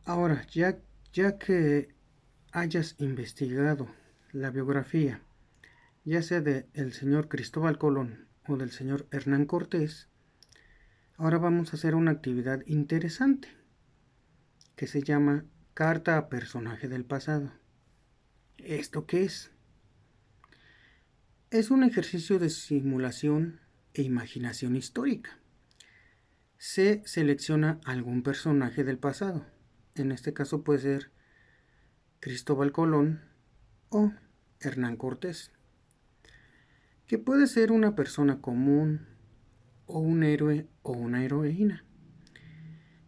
Ahora, ya que hayas investigado la biografía, ya sea de el señor Cristóbal Colón o del señor Hernán Cortés, ahora vamos a hacer una actividad interesante que se llama Carta a Personaje del Pasado. ¿Esto qué es? Es un ejercicio de simulación e imaginación histórica. Se selecciona algún personaje del pasado. En este caso puede ser Cristóbal Colón o Hernán Cortés, que puede ser una persona común o un héroe o una heroína.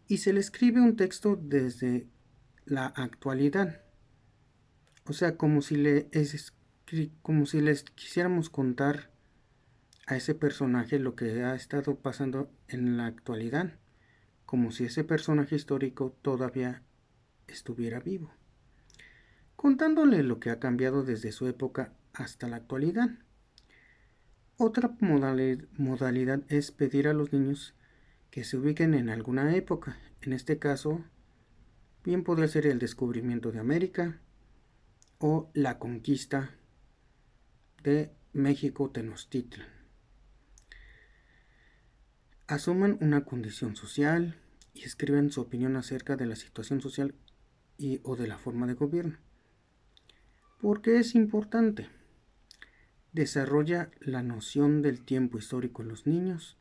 Y se le escribe un texto desde la actualidad, o sea, como si les quisiéramos contar a ese personaje lo que ha estado pasando en la actualidad, como si ese personaje histórico todavía estuviera vivo, contándole lo que ha cambiado desde su época hasta la actualidad. Otra modalidad es pedir a los niños que se ubiquen en alguna época. En este caso, bien podría ser el descubrimiento de América o la conquista de México Tenochtitlan. Asuman una condición social y escriben su opinión acerca de la situación social o de la forma de gobierno. ¿Por qué es importante? Desarrolla la noción del tiempo histórico en los niños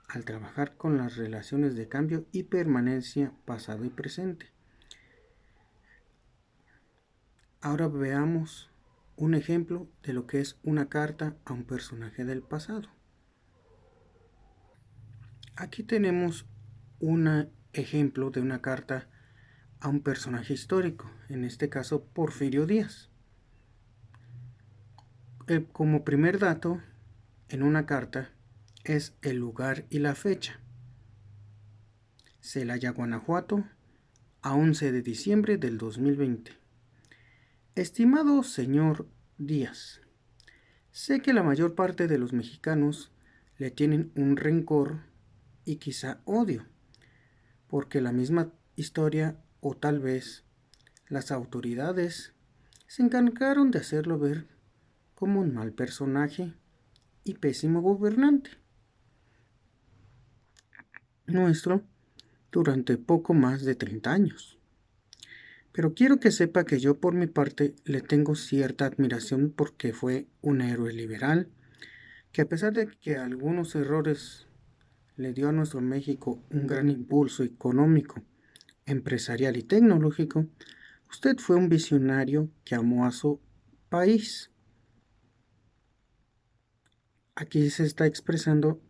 al trabajar con las relaciones de cambio y permanencia pasado y presente. Ahora veamos un ejemplo de lo que es una carta a un personaje del pasado. Aquí tenemos un ejemplo de una carta a un personaje histórico, en este caso Porfirio Díaz. Como primer dato, en una carta es el lugar y la fecha. Celaya, Guanajuato, a 11 de diciembre del 2020. Estimado señor Díaz, sé que la mayor parte de los mexicanos le tienen un rencor y quizá odio, porque la misma historia o tal vez las autoridades se encargaron de hacerlo ver como un mal personaje y pésimo gobernante nuestro durante poco más de 30 años. Pero quiero que sepa que yo por mi parte le tengo cierta admiración porque fue un héroe liberal, que a pesar de que algunos errores le dio a nuestro México un gran impulso económico, empresarial y tecnológico, usted fue un visionario que amó a su país. Aquí se está expresando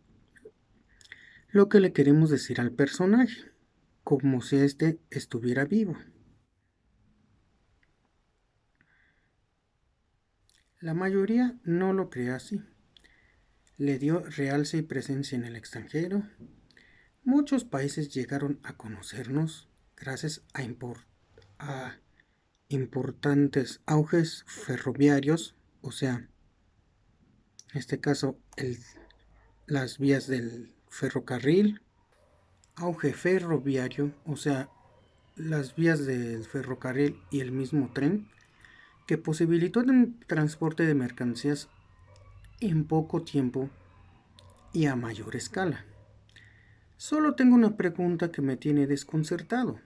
lo que le queremos decir al personaje, como si éste estuviera vivo. La mayoría no lo cree así. Le dio realce y presencia en el extranjero. Muchos países llegaron a conocernos gracias a importantes auges ferroviarios, o sea, en este caso las vías del ferrocarril, auge ferroviario, o sea, las vías del ferrocarril y el mismo tren, que posibilitó el transporte de mercancías en poco tiempo y a mayor escala. Solo tengo una pregunta que me tiene desconcertado,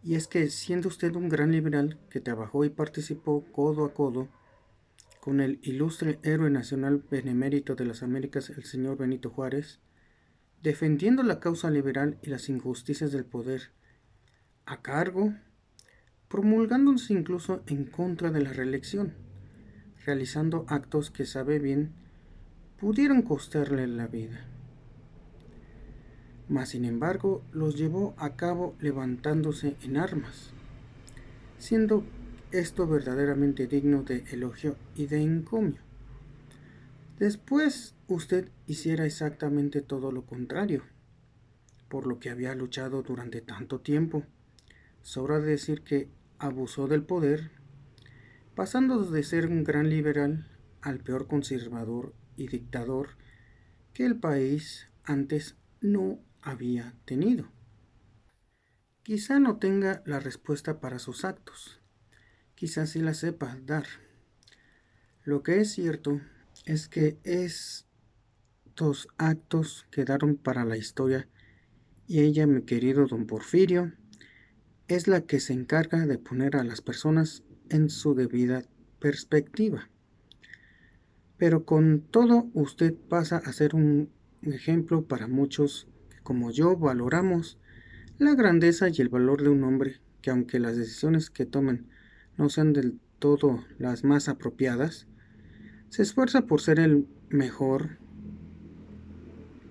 y es que siendo usted un gran liberal que trabajó y participó codo a codo con el ilustre héroe nacional benemérito de las Américas, el señor Benito Juárez, defendiendo la causa liberal y las injusticias del poder a cargo, promulgándose incluso en contra de la reelección, realizando actos que sabe bien pudieron costarle la vida. Mas sin embargo los llevó a cabo levantándose en armas, siendo esto verdaderamente digno de elogio y de encomio. Después usted hiciera exactamente todo lo contrario, por lo que había luchado durante tanto tiempo. Sobra decir que abusó del poder, pasando de ser un gran liberal al peor conservador y dictador que el país antes no había tenido. Quizá no tenga la respuesta para sus actos, quizá sí la sepa dar. Lo que es cierto es que estos actos quedaron para la historia y ella, mi querido don Porfirio, es la que se encarga de poner a las personas en su debida perspectiva. Pero con todo usted pasa a ser un ejemplo para muchos que como yo valoramos la grandeza y el valor de un hombre que aunque las decisiones que tomen no sean del todo las más apropiadas, se esfuerza por ser el mejor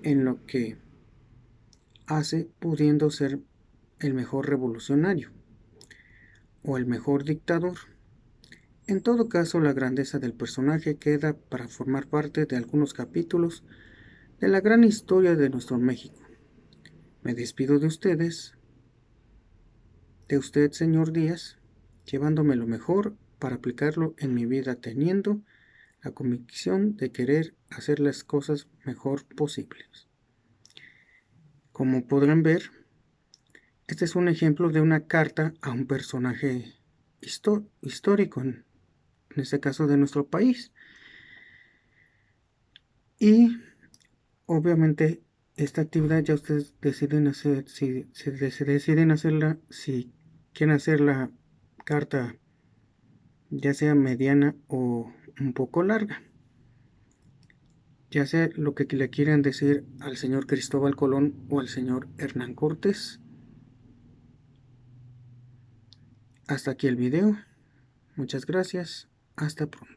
en lo que hace, pudiendo ser el mejor revolucionario o el mejor dictador. En todo caso, la grandeza del personaje queda para formar parte de algunos capítulos de la gran historia de nuestro México. Me despido de ustedes, de usted, señor Díaz, llevándome lo mejor para aplicarlo en mi vida, teniendo la convicción de querer hacer las cosas mejor posibles. Como podrán ver, este es un ejemplo de una carta a un personaje histórico, en este caso de nuestro país. Y obviamente esta actividad ya ustedes deciden hacer, si se deciden hacerla, si quieren hacer la carta ya sea mediana o un poco larga, ya sea lo que le quieran decir al señor Cristóbal Colón o al señor Hernán Cortés. Hasta aquí el video. Muchas gracias. Hasta pronto.